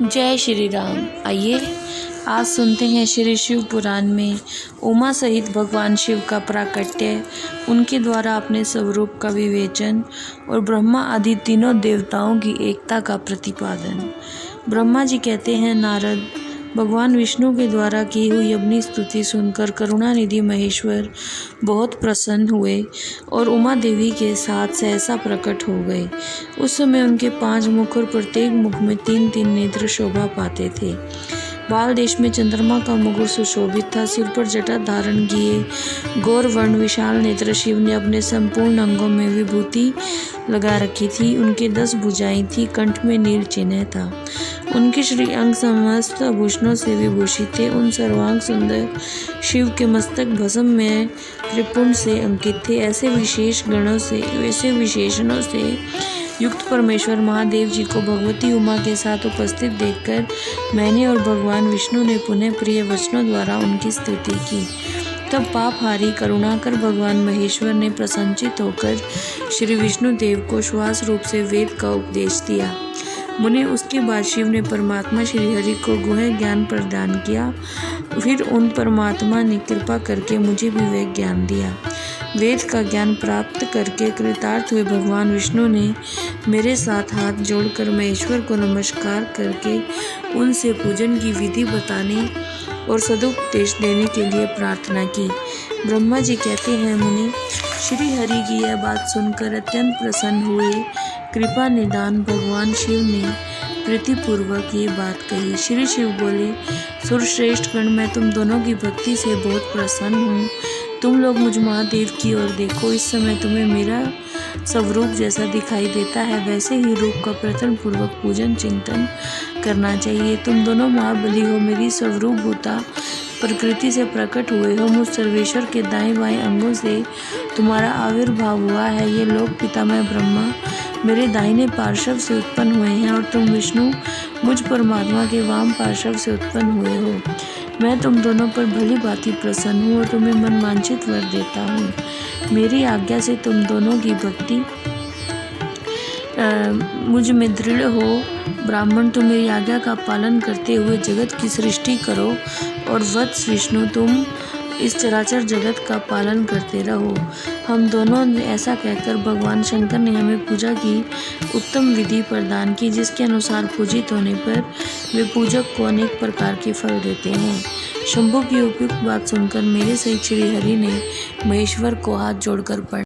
जय श्री राम। आइए आज सुनते हैं श्री शिव पुराण में उमा सहित भगवान शिव का प्राकट्य, उनके द्वारा अपने स्वरूप का विवेचन और ब्रह्मा आदि तीनों देवताओं की एकता का प्रतिपादन। ब्रह्मा जी कहते हैं, नारद, भगवान विष्णु के द्वारा की हुई अपनी स्तुति सुनकर करुणानिधि महेश्वर बहुत प्रसन्न हुए और उमा देवी के साथ सहसा प्रकट हो गए। उस समय उनके 5 मुख और प्रत्येक मुख में 3-3 नेत्र शोभा पाते थे। बाल देश में चंद्रमा का मुकुट सुशोभित था। सिर पर जटा धारण किए गौर वर्ण विशाल नेत्र शिव ने अपने संपूर्ण अंगों में विभूति लगा रखी थी। उनके 10 भुजाएं थी, कंठ में नील चिन्ह था। उनके श्री अंग समस्त आभूषणों से विभूषित थे। उन सर्वांग सुंदर शिव के मस्तक भस्म में त्रिपुंड से अंकित थे। ऐसे विशेषणों से युक्त परमेश्वर महादेव जी को भगवती उमा के साथ उपस्थित देखकर मैंने और भगवान विष्णु ने पुनः प्रिय वचनों द्वारा उनकी स्तुति की। तब पापहारी करुणाकर भगवान महेश्वर ने प्रसन्नचित होकर श्री विष्णु देव को श्वास रूप से वेद का उपदेश दिया। मुने उसके बाद शिव ने परमात्मा श्री हरि को गुह्य ज्ञान प्रदान किया। फिर उन परमात्मा ने कृपा करके मुझे भी वह ज्ञान दिया। वेद का ज्ञान प्राप्त करके कृतार्थ हुए भगवान विष्णु ने मेरे साथ हाथ जोड़कर महेश्वर को नमस्कार करके उनसे पूजन की विधि बताने और सदुपदेश देने के लिए प्रार्थना की। ब्रह्मा जी कहते हैं, मुनि, श्री हरि की यह बात सुनकर अत्यंत प्रसन्न हुए। कृपा निदान भगवान शिव ने प्रीतिपूर्वक ये बात कही। श्री शिव बोले, सुरश्रेष्ठ गण, मैं तुम दोनों की भक्ति से बहुत प्रसन्न हूँ। तुम लोग मुझ महादेव की ओर देखो। इस समय तुम्हें मेरा स्वरूप जैसा दिखाई देता है, वैसे ही रूप का प्रथम पूर्वक पूजन चिंतन करना चाहिए। तुम दोनों महाबली हो, मेरी स्वरूपभूता प्रकृति से प्रकट हुए हो। मुझ सर्वेश्वर के दाएं बाएं अंगों से तुम्हारा आविर्भाव हुआ है। ये लोक पितामह ब्रह्मा मेरे दाहिने पार्श्व से उत्पन्न हुए हैं और तुम विष्णु मुझ परमात्मा के वाम पार्श्व से उत्पन्न हुए हो। मैं तुम दोनों पर भली भांति प्रसन्न हूँ और तुम्हें मनवांछित वर देता हूँ। मेरी आज्ञा से तुम दोनों की भक्ति मुझ में दृढ़ हो। ब्राह्मण, तुम मेरी आज्ञा का पालन करते हुए जगत की सृष्टि करो और वत्स विष्णु, तुम इस चराचर जगत का पालन करते रहो। हम दोनों ने ऐसा कहकर भगवान शंकर ने हमें पूजा की उत्तम विधि प्रदान की, जिसके अनुसार पूजित होने पर वे पूजक को अनेक प्रकार के फल देते हैं। शंभु की उपयुक्त बात सुनकर मेरे सहित श्री हरि ने महेश्वर को हाथ जोड़कर